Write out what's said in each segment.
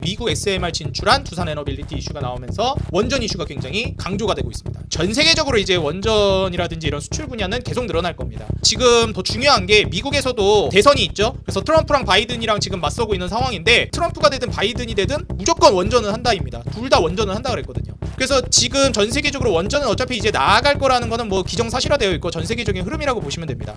미국 SMR 진출한 두산 에너빌리티 이슈가 나오면서 원전 이슈가 굉장히 강조가 되고 있습니다. 전 세계적으로 이제 원전이라든지 이런 수출 분야는 계속 늘어날 겁니다. 지금 더 중요한 게 미국에서도 대선이 있죠. 그래서 트럼프랑 바이든이랑 지금 맞서고 있는 상황인데 트럼프가 되든 바이든이 되든 무조건 원전은 한다입니다. 둘 다 원전은 한다 그랬거든요. 그래서 지금 전 세계적으로 원전은 어차피 이제 나아갈 거라는 거는 뭐 기정사실화되어 있고 전 세계적인 흐름이라고 보시면 됩니다.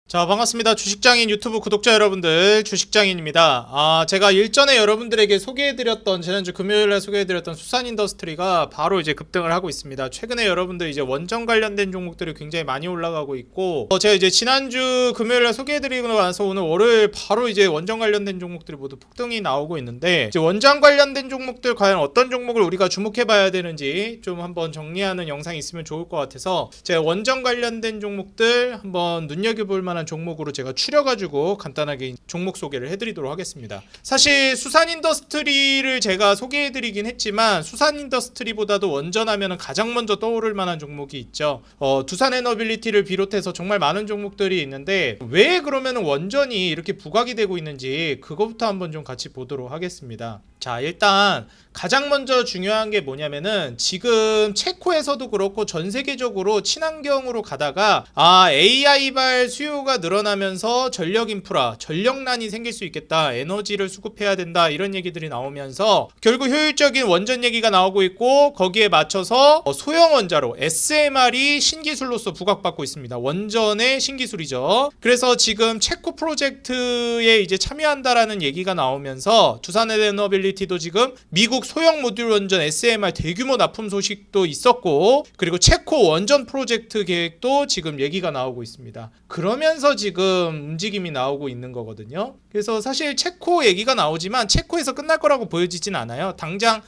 자, 반갑습니다. 주식장인 유튜브 구독자 여러분들, 주식장인입니다. 제가 일전에 여러분들에게 소개해드렸던, 지난주 금요일에 소개해드렸던 수산인더스트리가 바로 이제 급등을 하고 있습니다. 최근에 여러분들 이제 원전 관련된 종목들이 굉장히 많이 올라가고 있고, 제가 이제 지난주 금요일에 소개해드리고 나서 오늘 월요일 바로 이제 원전 관련된 종목들이 모두 폭등이 나오고 있는데, 이제 원전 관련된 종목들 과연 어떤 종목을 우리가 주목해봐야 되는지 좀 한번 정리하는 영상이 있으면 좋을 것 같아서 제가 원전 관련된 종목들 한번 눈여겨볼 만한 종목으로 제가 추려가지고 간단하게 종목 소개를 해드리도록 하겠습니다. 사실 수산인더스트리를 제가 소개해드리긴 했지만 수산인더스트리보다도 원전하면 가장 먼저 떠오를 만한 종목이 있죠. 두산에너빌리티를 비롯해서 정말 많은 종목들이 있는데 왜 그러면 원전이 이렇게 부각이 되고 있는지 그거부터 한번 좀 같이 보도록 하겠습니다. 자, 일단 가장 먼저 중요한 게 뭐냐면은 지금 체코에서도 그렇고 전 세계적으로 친환경으로 가다가 AI발 수요가 늘어나면서 전력 인프라, 전력난이 생길 수 있겠다. 에너지를 수급해야 된다. 이런 얘기들이 나오면서 결국 효율적인 원전 얘기가 나오고 있고 거기에 맞춰서 소형 원자로 SMR이 신기술로서 부각받고 있습니다. 원전의 신기술이죠. 그래서 지금 체코 프로젝트에 이제 참여한다라는 얘기가 나오면서 두산에너빌리티도 지금 미국 소형 모듈 원전 SMR 대규모 납품 소식도 있었고 그리고 체코 원전 프로젝트 계획도 지금 얘기가 나오고 있습니다. 그러면서 지금 움직임이 나오고 있는 거거든요. 그래서 사실 체코 얘기가 나오지만 체코에서 끝날 거라고 보여지진 않아요. 당장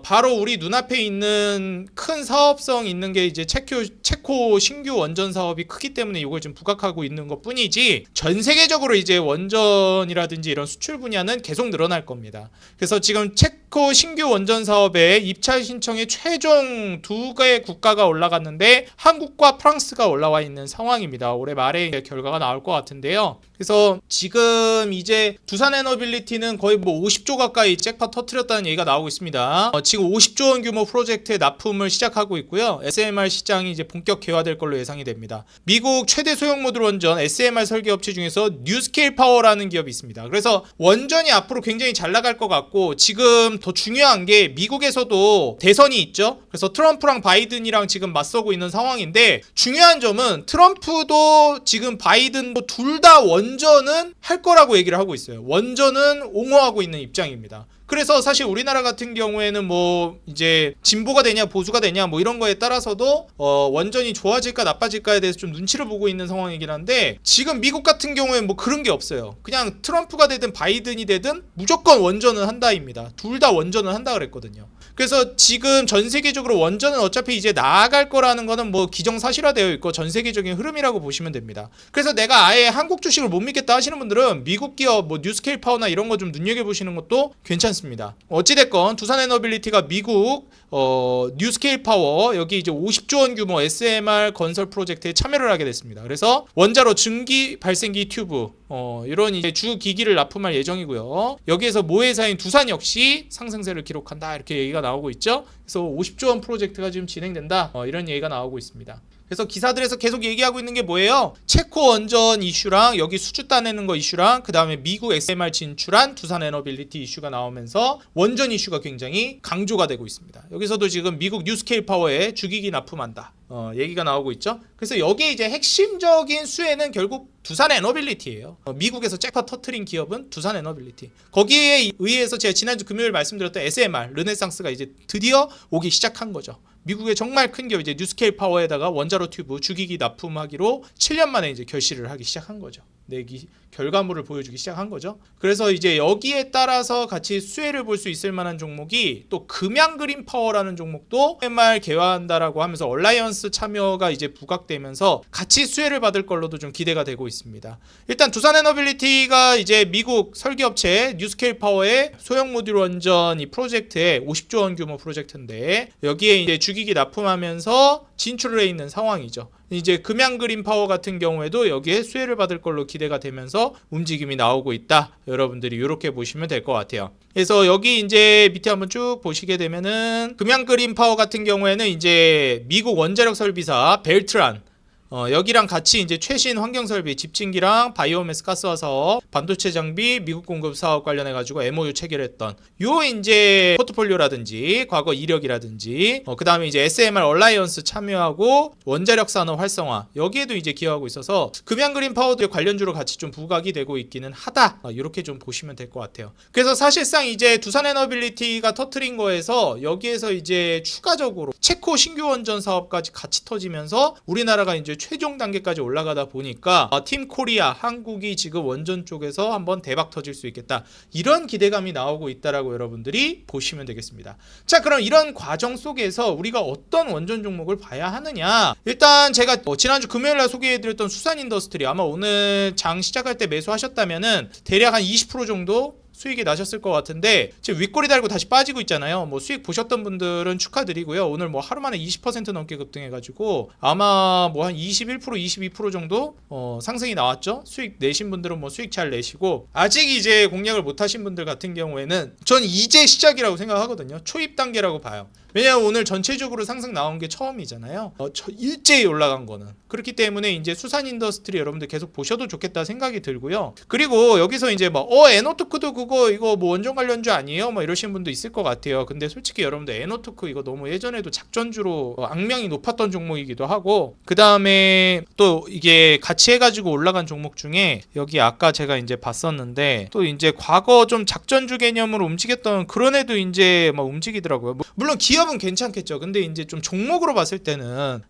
바로 우리 눈앞에 있는 큰 사업성 있는 게 이제 체코 신규 원전 사업이 크기 때문에 이걸 좀 부각하고 있는 것 뿐이지 전 세계적으로 이제 원전이라든지 이런 수출 분야는 계속 늘어날 겁니다. 그래서 지금 체코 신규 원전 사업에 입찰 신청에 최종 2개의 국가가 올라갔는데 한국과 프랑스가 올라와 있는 상황입니다. 올해 말에 결과가 나올 것 같은데요. 그래서 지금 이제 두산에너빌리티는 거의 뭐 50조 가까이 잭팟 터뜨렸다는 얘기가 나오고 있습니다. 지금 50조 원 규모 프로젝트의 납품을 시작하고 있고요. SMR 시장이 이제 본격 개화될 걸로 예상이 됩니다. 미국 최대 소형 모듈 원전 SMR 설계 업체 중에서 뉴스케일 파워라는 기업이 있습니다. 그래서 원전이 앞으로 굉장히 잘 나갈 것 같고 지금 더 중요한 게 미국에서도 대선이 있죠. 그래서 트럼프랑 바이든이랑 지금 맞서고 있는 상황인데 중요한 점은 트럼프도 지금 바이든도 둘 다 원전은 할 거라고 얘기를 하고 있어요. 원전은 옹호하고 있는 입장입니다. 그래서 사실 우리나라 같은 경우에는 뭐 이제 진보가 되냐 보수가 되냐 뭐 이런 거에 따라서도 원전이 좋아질까 나빠질까에 대해서 좀 눈치를 보고 있는 상황이긴 한데 지금 미국 같은 경우에는 뭐 그런 게 없어요. 그냥 트럼프가 되든 바이든이 되든 무조건 원전은 한다입니다. 둘 다 원전은 한다 그랬거든요. 그래서 지금 전 세계적으로 원전은 어차피 이제 나아갈 거라는 거는 뭐 기정사실화되어 있고 전 세계적인 흐름이라고 보시면 됩니다. 그래서 내가 아예 한국 주식을 못 믿겠다 하시는 분들은 미국 기업 뭐 뉴스케일 파워나 이런 거 좀 눈여겨보시는 것도 괜찮습니다. 어찌됐건 두산에너빌리티가 미국 뉴스케일 파워 여기 이제 50조 원 규모 SMR 건설 프로젝트에 참여를 하게 됐습니다. 그래서 원자로 증기 발생기 튜브 이런 이제 주 기기를 납품할 예정이고요. 여기에서 모회사인 두산 역시 상승세를 기록한다 이렇게 얘기가 나오고 있죠. 그래서 50조 원 프로젝트가 지금 진행된다 이런 얘기가 나오고 있습니다. 그래서 기사들에서 계속 얘기하고 있는 게 뭐예요? 체코 원전 이슈랑 여기 수주 따내는 거 이슈랑 그 다음에 미국 SMR 진출한 두산에너빌리티 이슈가 나오면서 원전 이슈가 굉장히 강조가 되고 있습니다. 여기서도 지금 미국 뉴스케일 파워에 주기기 납품한다 얘기가 나오고 있죠. 그래서 여기에 이제 핵심적인 수혜는 결국 두산에너빌리티예요. 미국에서 잭팟 터트린 기업은 두산에너빌리티. 거기에 의해서 제가 지난주 금요일 말씀드렸던 SMR 르네상스가 이제 드디어 오기 시작한 거죠. 미국의 정말 큰 기업 이제 뉴스케일 파워에다가 원자로 튜브 주기기 납품하기로 7년 만에 이제 결실을 하기 시작한 거죠. 내기 결과물을 보여주기 시작한 거죠. 그래서 이제 여기에 따라서 같이 수혜를 볼 수 있을 만한 종목이 또 금양 그린 파워라는 종목도 SMR 개화한다라고 하면서 얼라이언스 참여가 이제 부각되면서 같이 수혜를 받을 걸로도 좀 기대가 되고 있습니다. 일단 두산에너빌리티가 이제 미국 설계업체 뉴스케일 파워의 소형 모듈 원전 이 프로젝트에 50조 원 규모 프로젝트인데 여기에 이제 주기기 납품하면서 진출을 해 있는 상황이죠. 이제 금양그린파워 같은 경우에도 여기에 수혜를 받을 걸로 기대가 되면서 움직임이 나오고 있다. 여러분들이 이렇게 보시면 될 것 같아요. 그래서 여기 이제 밑에 한번 쭉 보시게 되면은 금양그린파워 같은 경우에는 이제 미국 원자력 설비사 벨트란 여기랑 같이 이제 최신 환경 설비, 집진기랑 바이오매스 가스화 사업, 반도체 장비, 미국 공급 사업 관련해 가지고 MOU 체결했던 요 이제 포트폴리오라든지 과거 이력이라든지 그다음에 이제 SMR 얼라이언스 참여하고 원자력 산업 활성화 여기에도 이제 기여하고 있어서 금양그린 파워도 관련주로 같이 좀 부각이 되고 있기는 하다. 이렇게 좀 보시면 될 것 같아요. 그래서 사실상 이제 두산에너빌리티가 터트린 거에서 여기에서 이제 추가적으로 체코 신규 원전 사업까지 같이 터지면서 우리나라가 이제 최종 단계까지 올라가다 보니까 팀 코리아 한국이 지금 원전 쪽에서 한번 대박 터질 수 있겠다 이런 기대감이 나오고 있다라고 여러분들이 보시면 되겠습니다. 자, 그럼 이런 과정 속에서 우리가 어떤 원전 종목을 봐야 하느냐, 일단 제가 지난주 금요일날 소개해드렸던 수산인더스트리 아마 오늘 장 시작할 때 매수하셨다면은 대략 한 20% 정도 수익이 나셨을 것 같은데 지금 윗꼬리 달고 다시 빠지고 있잖아요. 뭐 수익 보셨던 분들은 축하드리고요. 오늘 뭐 하루 만에 20% 넘게 급등해가지고 아마 뭐 한 21% 22% 정도 상승이 나왔죠. 수익 내신 분들은 뭐 수익 잘 내시고, 아직 이제 공략을 못 하신 분들 같은 경우에는 전 이제 시작이라고 생각하거든요. 초입 단계라고 봐요. 왜냐하면 오늘 전체적으로 상승 나온 게 처음이잖아요. 일제히 올라간 거는. 그렇기 때문에 이제 수산인더스트리 여러분들 계속 보셔도 좋겠다 생각이 들고요. 그리고 여기서 이제 뭐 에너토크도 그거 이거 뭐 원전 관련주 아니에요? 뭐 이러시는 분도 있을 것 같아요. 근데 솔직히 여러분들 에너토크 이거 너무 예전에도 작전주로 악명이 높았던 종목이기도 하고, 그 다음에 또 이게 같이 해가지고 올라간 종목 중에 여기 아까 제가 이제 봤었는데 또 이제 과거 좀 작전주 개념으로 움직였던 그런 애도 이제 막 움직이더라고요. 물론 기업은 괜찮겠죠. 근데 이제 좀 종목으로 봤을 때는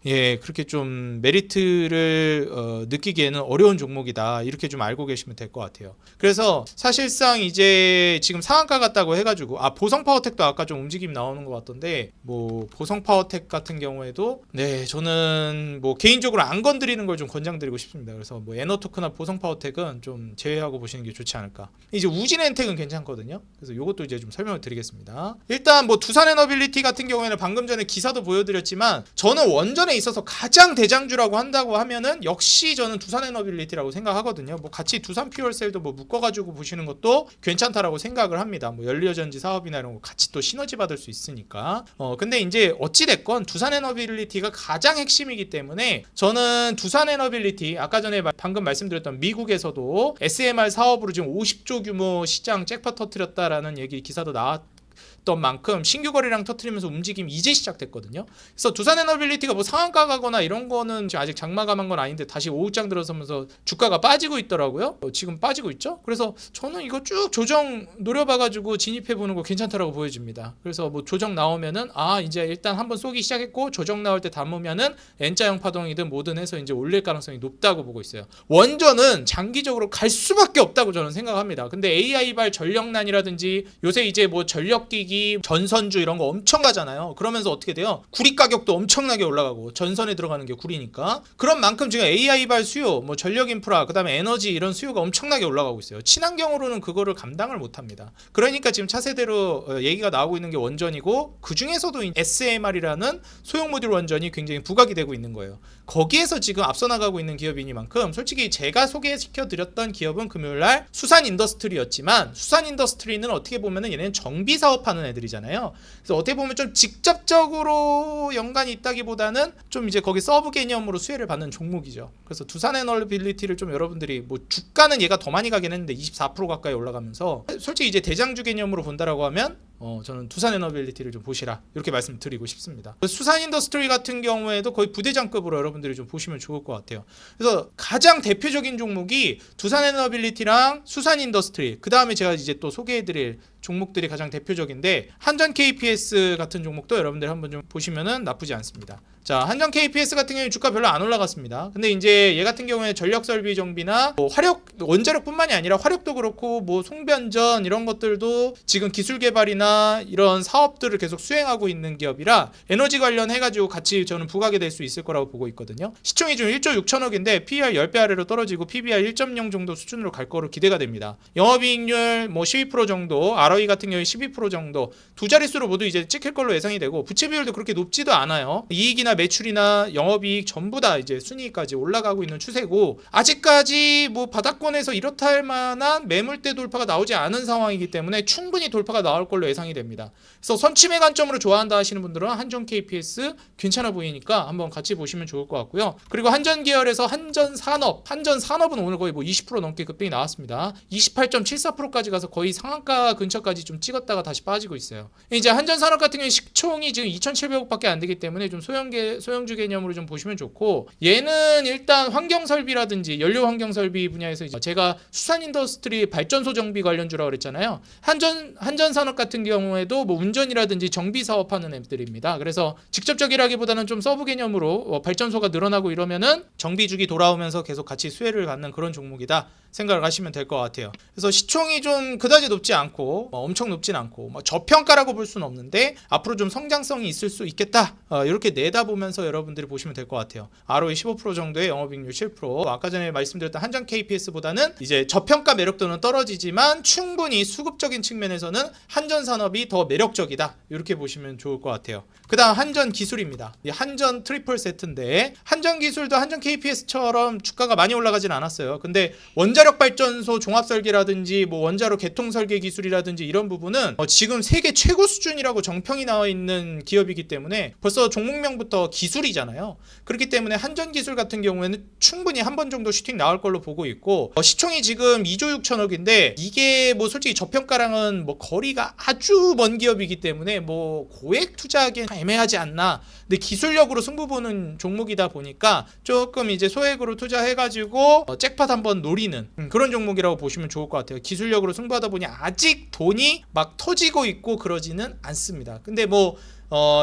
그렇게 좀 메리트를 느끼기에는 어려운 종목이다. 이렇게 좀 알고 계시면 될 것 같아요. 그래서 사실상 이제 지금 상한가 같다고 해가지고 보성파워텍도 아까 좀 움직임 나오는 것 같던데, 뭐 보성파워텍 같은 경우에도 저는 뭐 개인적으로 안 건드리는 걸 좀 권장드리고 싶습니다. 그래서 뭐 에너토크나 보성파워텍은 좀 제외하고 보시는 게 좋지 않을까. 이제 우진엔텍은 괜찮거든요. 그래서 이것도 이제 좀 설명을 드리겠습니다. 일단 뭐 두산에너빌리티 같은 경우에는 방금 전에 기사도 보여드렸지만 저는 원전에 있어서 가장 대장주라고 한다고 하면은 역시 저는 두산에너빌리티라고 생각하거든요. 뭐 같이 두산퓨얼셀도 뭐 묶어가지고 보시는 것도 괜찮다라고 생각을 합니다. 뭐 연료전지 사업이나 이런 거 같이 또 시너지 받을 수 있으니까. 근데 이제 어찌됐건 두산에너빌리티가 가장 핵심이기 때문에 저는 두산에너빌리티 아까 전에 방금 말씀드렸던 미국에서도 SMR 사업으로 지금 50조 규모 시장 잭팟 터뜨렸다라는 얘기 기사도 나왔던 만큼 신규 거래량 터트리면서 움직임이 이제 시작됐거든요. 그래서 두산에너빌리티가 뭐 상한가 가거나 이런 거는 지금 아직 장마감한 건 아닌데 다시 오후장 들어서면서 주가가 빠지고 있더라고요. 지금 빠지고 있죠. 그래서 저는 이거 쭉 조정 노려봐가지고 진입해보는 거 괜찮다라고 보여집니다. 그래서 뭐 조정 나오면은 이제 일단 한번 쏘기 시작했고 조정 나올 때 담으면은 N자형 파동이든 뭐든 해서 이제 올릴 가능성이 높다고 보고 있어요. 원전은 장기적으로 갈 수밖에 없다고 저는 생각합니다. 근데 AI발 전력난이라든지 요새 이제 뭐 전력기기 전선주 이런 거 엄청 가잖아요. 그러면서 어떻게 돼요? 구리 가격도 엄청나게 올라가고, 전선에 들어가는 게 구리니까. 그런 만큼 지금 AI발 수요, 뭐 전력 인프라, 그다음에 에너지 이런 수요가 엄청나게 올라가고 있어요. 친환경으로는 그거를 감당을 못 합니다. 그러니까 지금 차세대로 얘기가 나오고 있는 게 원전이고, 그 중에서도 SMR이라는 소형 모듈 원전이 굉장히 부각이 되고 있는 거예요. 거기에서 지금 앞서 나가고 있는 기업이니만큼 솔직히 제가 소개시켜 드렸던 기업은 금요일날 수산인더스트리였지만, 수산인더스트리는 어떻게 보면은 얘네는 정비 사업하는 애들이잖아요. 그래서 어떻게 보면 좀 직접적으로 연관이 있다기보다는 좀 이제 거기 서브 개념으로 수혜를 받는 종목이죠. 그래서 두산에너빌리티를 좀 여러분들이 뭐 주가는 얘가 더 많이 가긴 했는데 24% 가까이 올라가면서 솔직히 이제 대장주 개념으로 본다라고 하면 저는 두산에너빌리티를 좀 보시라 이렇게 말씀드리고 싶습니다. 수산인더스트리 같은 경우에도 거의 부대장급으로 여러분들이 좀 보시면 좋을 것 같아요. 그래서 가장 대표적인 종목이 두산에너빌리티랑 수산인더스트리, 그 다음에 제가 이제 또 소개해드릴 종목들이 가장 대표적인데, 한전 KPS 같은 종목도 여러분들 한번 좀 보시면은 나쁘지 않습니다. 자, 한전 KPS 같은 경우에 주가 별로 안 올라갔습니다. 근데 이제 얘 같은 경우에 전력 설비 정비나 뭐 화력, 원자력뿐만이 아니라 화력도 그렇고 뭐 송변전 이런 것들도 지금 기술 개발이나 이런 사업들을 계속 수행하고 있는 기업이라 에너지 관련해가지고 같이 저는 부각이 될 수 있을 거라고 보고 있거든요. 시총이 지금 1조 6천억인데 PER 10배 아래로 떨어지고 PBR 1.0 정도 수준으로 갈 거로 기대가 됩니다. 영업이익률 뭐 12% 정도, ROE 같은 경우에 12% 정도 두 자릿수로 모두 이제 찍힐 걸로 예상이 되고 부채 비율도 그렇게 높지도 않아요. 이익이나 매출이나 영업이익 전부 다 이제 순이익까지 올라가고 있는 추세고 아직까지 뭐 바닥권에서 이렇다 할 만한 매물대 돌파가 나오지 않은 상황이기 때문에 충분히 돌파가 나올 걸로 예상이 됩니다. 그래서 선침의 관점으로 좋아한다 하시는 분들은 한전 KPS 괜찮아 보이니까 한번 같이 보시면 좋을 것 같고요. 그리고 한전 계열에서 한전산업은 오늘 거의 뭐 20% 넘게 급등이 나왔습니다. 28.74%까지 가서 거의 상한가 근처까지 좀 찍었다가 다시 빠지고 있어요. 이제 한전산업 같은 경우에 시총이 지금 2,700억밖에 안 되기 때문에 좀 소형주 개념으로 좀 보시면 좋고 얘는 일단 환경설비라든지 연료 환경설비 분야에서 이제 제가 수산인더스트리 발전소 정비 관련주라고 그랬잖아요. 한전산업 같은 경우에도 뭐 운전이라든지 정비 사업하는 앱들입니다. 그래서 직접적이라기보다는 좀 서브 개념으로 발전소가 늘어나고 이러면은 정비주기 돌아오면서 계속 같이 수혜를 갖는 그런 종목이다 생각을 하시면 될 것 같아요. 그래서 시총이 좀 그다지 높지 않고 엄청 높진 않고 저평가라고 볼 수는 없는데 앞으로 좀 성장성이 있을 수 있겠다 이렇게 내다보면서 여러분들이 보시면 될 것 같아요. ROE 15% 정도의 영업이익률 7%. 아까 전에 말씀드렸던 한전 KPS보다는 이제 저평가 매력도는 떨어지지만 충분히 수급적인 측면에서는 한전산업이 더 매력적이다 이렇게 보시면 좋을 것 같아요. 그 다음 한전기술입니다. 한전 트리플 세트인데 한전기술도 한전 KPS처럼 주가가 많이 올라가진 않았어요. 근데 원자력 발전소 종합설계라든지 뭐 원자로 개통설계 기술이라든지 이런 부분은 지금 세계 최고 수준이라고 정평이 나와 있는 기업이기 때문에 벌써 종목명부터 기술이잖아요. 그렇기 때문에 한전기술 같은 경우에는 충분히 한 번 정도 슈팅 나올 걸로 보고 있고 시총이 지금 2조 6천억인데 이게 뭐 솔직히 저평가랑은 뭐 거리가 아주 먼 기업이기 때문에 뭐 고액 투자하기엔 애매하지 않나. 근데 기술력으로 승부 보는 종목이다 보니까 조금 이제 소액으로 투자해가지고 잭팟 한번 노리는 그런 종목이라고 보시면 좋을 것 같아요. 기술력으로 승부하다 보니 아직 돈이 막 터지고 있고 그러지는 않습니다. 근데 뭐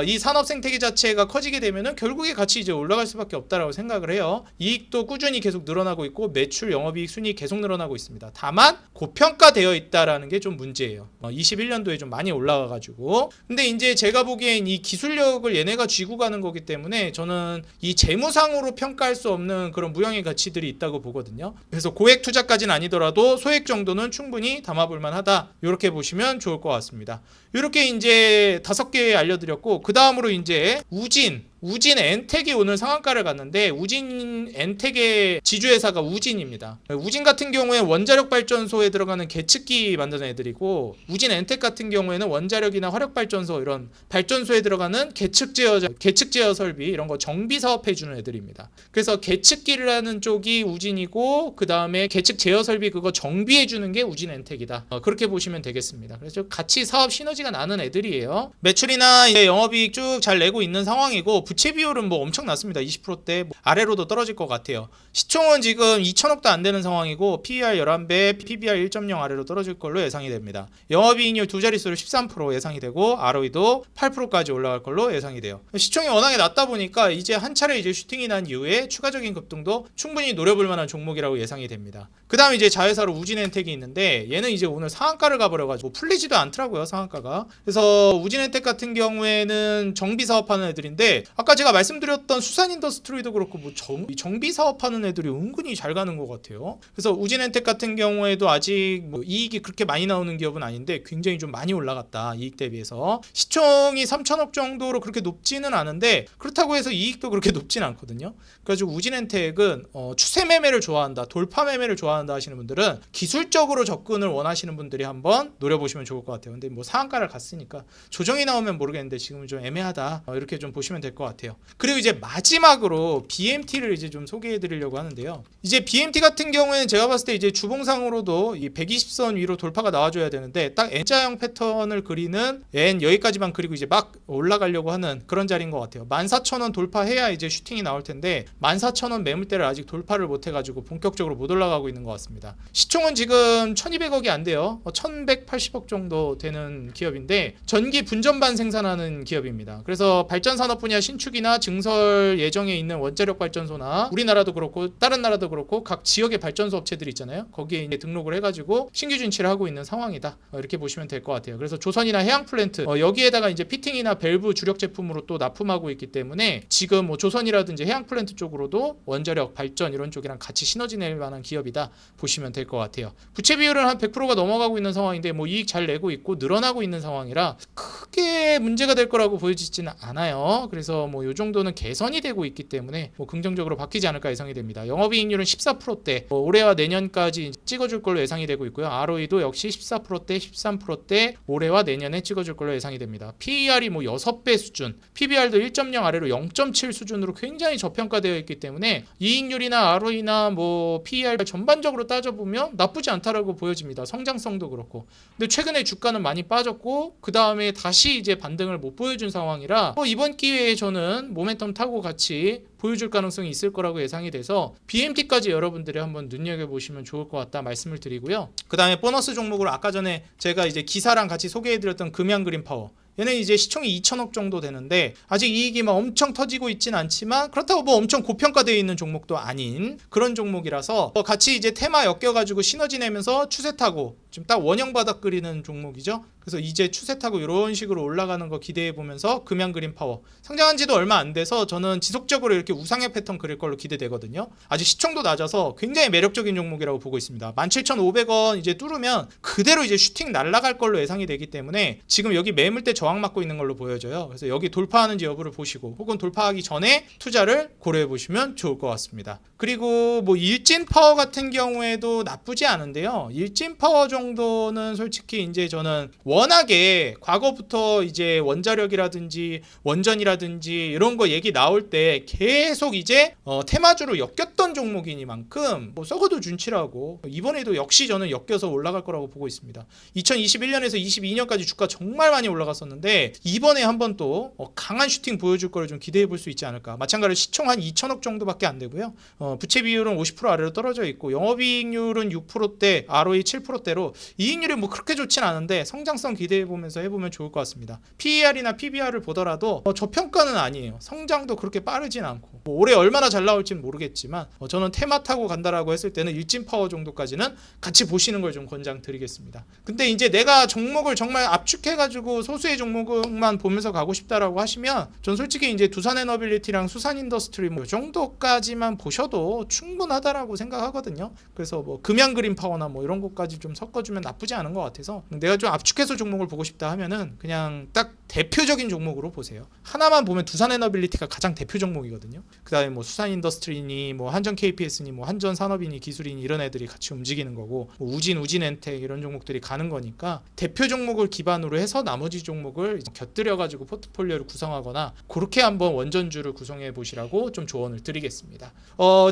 이 산업 생태계 자체가 커지게 되면은 결국에 같이 이제 올라갈 수밖에 없다라고 생각을 해요. 이익도 꾸준히 계속 늘어나고 있고 매출, 영업이익, 순이익 계속 늘어나고 있습니다. 다만 고평가되어 있다라는 게 좀 문제예요. 21년도에 좀 많이 올라가가지고. 근데 이제 제가 보기엔 이 기술력을 얘네가 쥐고 가는 거기 때문에 저는 이 재무상으로 평가할 수 없는 그런 무형의 가치들이 있다고 보거든요. 그래서 고액 투자까지는 아니더라도 소액 정도는 충분히 담아볼 만하다. 이렇게 보시면 좋을 것 같습니다. 이렇게 이제 5개 알려드렸고 그 다음으로 이제 우진 엔텍이 오늘 상한가를 갔는데 우진 엔텍의 지주회사가 우진입니다. 우진 같은 경우에 원자력 발전소에 들어가는 계측기 만드는 애들이고 우진 엔텍 같은 경우에는 원자력이나 화력 발전소 이런 발전소에 들어가는 계측 제어 설비 이런 거 정비 사업 해주는 애들입니다. 그래서 계측기라는 쪽이 우진이고 그 다음에 계측 제어 설비 그거 정비해 주는 게 우진 엔텍이다. 그렇게 보시면 되겠습니다. 그래서 같이 사업 시너지가 나는 애들이에요. 매출이나 이제 영업이익 쭉 잘 내고 있는 상황이고 부채 비율은 뭐 엄청 낮습니다. 20%대 아래로도 떨어질 것 같아요. 시총은 지금 2천억도 안 되는 상황이고 PER 11배, PBR 1.0 아래로 떨어질 걸로 예상이 됩니다. 영업이익률 두 자릿수로 13% 예상이 되고 ROE도 8%까지 올라갈 걸로 예상이 돼요. 시총이 워낙에 낮다 보니까 이제 한 차례 이제 슈팅이 난 이후에 추가적인 급등도 충분히 노려볼 만한 종목이라고 예상이 됩니다. 그 다음 이제 자회사로 우진엔텍이 있는데 얘는 이제 오늘 상한가를 가버려가지고 풀리지도 않더라고요, 상한가가. 그래서 우진엔텍 같은 경우에는 정비 사업하는 애들인데 아까 제가 말씀드렸던 수산인더스트리도 그렇고 뭐 정비 사업하는 애들이 은근히 잘 가는 것 같아요. 그래서 우진엔텍 같은 경우에도 아직 뭐 이익이 그렇게 많이 나오는 기업은 아닌데 굉장히 좀 많이 올라갔다, 이익 대비해서. 시총이 3천억 정도로 그렇게 높지는 않은데 그렇다고 해서 이익도 그렇게 높진 않거든요. 그래서 우진엔텍은 추세 매매를 좋아한다, 돌파 매매를 좋아한다 하시는 분들은 기술적으로 접근을 원하시는 분들이 한번 노려보시면 좋을 것 같아요. 근데 뭐 상한가를 갔으니까 조정이 나오면 모르겠는데 지금은 좀 애매하다, 이렇게 좀 보시면 될 것 같아요. 그리고 이제 마지막으로 BMT를 이제 좀 소개해 드리려고 하는데요. 이제 BMT 같은 경우에는 제가 봤을 때 이제 주봉상으로도 이 120선 위로 돌파가 나와줘야 되는데 딱 N자형 패턴을 그리는 N 여기까지만 그리고 이제 막 올라가려고 하는 그런 자리인 것 같아요. 14,000원 돌파해야 이제 슈팅이 나올 텐데 14,000원 매물대를 아직 돌파를 못 해가지고 본격적으로 못 올라가고 있는 것 같습니다. 시총은 지금 1,200억이 안 돼요. 1,180억 정도 되는 기업인데 전기 분전반 생산하는 기업입니다. 그래서 발전 산업 분야 신축이나 증설 예정에 있는 원자력 발전소나 우리나라도 그렇고 다른 나라도 그렇고 각 지역의 발전소 업체들이 있잖아요. 거기에 이제 등록을 해가지고 신규 준치를 하고 있는 상황이다. 이렇게 보시면 될 것 같아요. 그래서 조선이나 해양 플랜트 여기에다가 이제 피팅이나 밸브 주력 제품으로 또 납품하고 있기 때문에 지금 뭐 조선이라든지 해양 플랜트 쪽으로도 원자력 발전 이런 쪽이랑 같이 시너지 낼 만한 기업이다 보시면 될 것 같아요. 부채 비율은 한 100%가 넘어가고 있는 상황인데 뭐 이익 잘 내고 있고 늘어나고 있는 상황이라 크게 문제가 될 거라고 보여지지는 않아요. 그래서 뭐 이 정도는 개선이 되고 있기 때문에 뭐 긍정적으로 바뀌지 않을까 예상이 됩니다. 영업이익률은 14%대 올해와 내년까지 찍어줄 걸로 예상이 되고 있고요. ROE도 역시 14%대 13%대 올해와 내년에 찍어줄 걸로 예상이 됩니다. PER이 뭐 6배 수준, PBR도 1.0 아래로 0.7 수준으로 굉장히 저평가되어 있기 때문에 이익률이나 ROE나 뭐 PER 전반적으로 따져보면 나쁘지 않다라고 보여집니다. 성장성도 그렇고. 근데 최근에 주가는 많이 빠졌고 그 다음에 다시 이제 반등을 못 보여준 상황이라 이번 기회에 저는 모멘텀 타고 같이 보여줄 가능성이 있을 거라고 예상이 돼서 BMT까지 여러분들이 한번 눈여겨보시면 좋을 것 같다 말씀을 드리고요. 그 다음에 보너스 종목으로 아까 전에 제가 이제 기사랑 같이 소개해드렸던 금양그린파워 얘는 이제 시총이 2천억 정도 되는데 아직 이익이 막 엄청 터지고 있진 않지만 그렇다고 뭐 엄청 고평가되어 있는 종목도 아닌 그런 종목이라서 같이 이제 테마 엮여가지고 시너지 내면서 추세 타고 지금 딱 원형 바닥 그리는 종목이죠. 그래서 이제 추세 타고 이런 식으로 올라가는 거 기대해 보면서 금양그린파워 상장한 지도 얼마 안 돼서 저는 지속적으로 이렇게 우상향 패턴 그릴 걸로 기대되거든요. 아직 시총도 낮아서 굉장히 매력적인 종목이라고 보고 있습니다. 17,500원 이제 뚫으면 그대로 이제 슈팅 날아갈 걸로 예상이 되기 때문에 지금 여기 매물대 저항 맞고 있는 걸로 보여져요. 그래서 여기 돌파하는지 여부를 보시고 혹은 돌파하기 전에 투자를 고려해 보시면 좋을 것 같습니다. 그리고 뭐 일진파워 같은 경우에도 나쁘지 않은데요. 일진파워 정도는 솔직히 이제 저는 워낙에 과거부터 이제 원자력이라든지 원전이라든지 이런 거 얘기 나올 때 계속 이제 테마주로 엮였던 종목이니만큼 뭐 썩어도 준치라고 이번에도 역시 저는 엮여서 올라갈 거라고 보고 있습니다. 2021년에서 22년까지 주가 정말 많이 올라갔었는데 이번에 한번 또 강한 슈팅 보여줄 거를 좀 기대해 볼 수 있지 않을까. 마찬가지로 시총 한 2천억 정도밖에 안 되고요. 부채 비율은 50% 아래로 떨어져 있고 영업이익률은 6%대 ROE 7%대로 이익률이 뭐 그렇게 좋진 않은데 성장성 기대해 보면서 해보면 좋을 것 같습니다. PER이나 PBR을 보더라도 저평가는 아니에요. 성장도 그렇게 빠르진 않고 뭐 올해 얼마나 잘 나올지는 모르겠지만 저는 테마 타고 간다라고 했을 때는 일진파워 정도까지는 같이 보시는 걸 좀 권장드리겠습니다. 근데 이제 내가 종목을 정말 압축해가지고 소수의 종목만 보면서 가고 싶다라고 하시면 전 솔직히 이제 두산에너빌리티랑 수산인더스트리 뭐 이 정도까지만 보셔도 충분하다라고 생각하거든요. 그래서 뭐 금양그린파워나 뭐 이런 것까지 좀 섞어주면 나쁘지 않은 것 같아서 내가 좀 압축해서 종목을 보고 싶다 하면은 그냥 딱 대표적인 종목으로 보세요. 하나만 보면 두산에너빌리티가 가장 대표 종목이거든요. 그 다음에 뭐 수산인더스트리니 뭐 한전 KPS니 뭐 한전산업이니 기술이니 이런 애들이 같이 움직이는 거고 뭐 우진엔텍 이런 종목들이 가는 거니까 대표 종목을 기반으로 해서 나머지 종목을 곁들여 가지고 포트폴리오를 구성하거나 그렇게 한번 원전주를 구성해 보시라고 좀 조언을 드리겠습니다.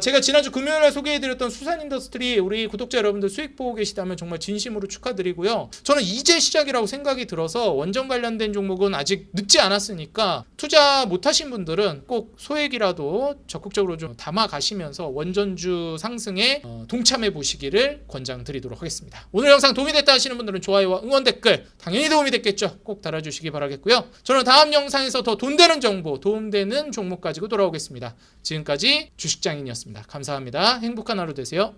제가 지난주 금요일에 소개해드렸던 수산인더스트리 우리 구독자 여러분들 수익 보고 계시다면 정말 진심으로 축하드리고요. 저는 이제 시작이라고 생각이 들어서 원전 관련된 종목은 아직 늦지 않았으니까 투자 못하신 분들은 꼭 소액이라도 적극적으로 좀 담아 가시면서 원전주 상승에 동참해 보시기를 권장드리도록 하겠습니다. 오늘 영상 도움이 됐다 하시는 분들은 좋아요와 응원 댓글 당연히 도움이 됐겠죠. 꼭 달아주시기 바라겠고요. 저는 다음 영상에서 더 돈되는 정보, 도움되는 종목 가지고 돌아오겠습니다. 지금까지 주식장인이었습니다. 감사합니다. 행복한 하루 되세요.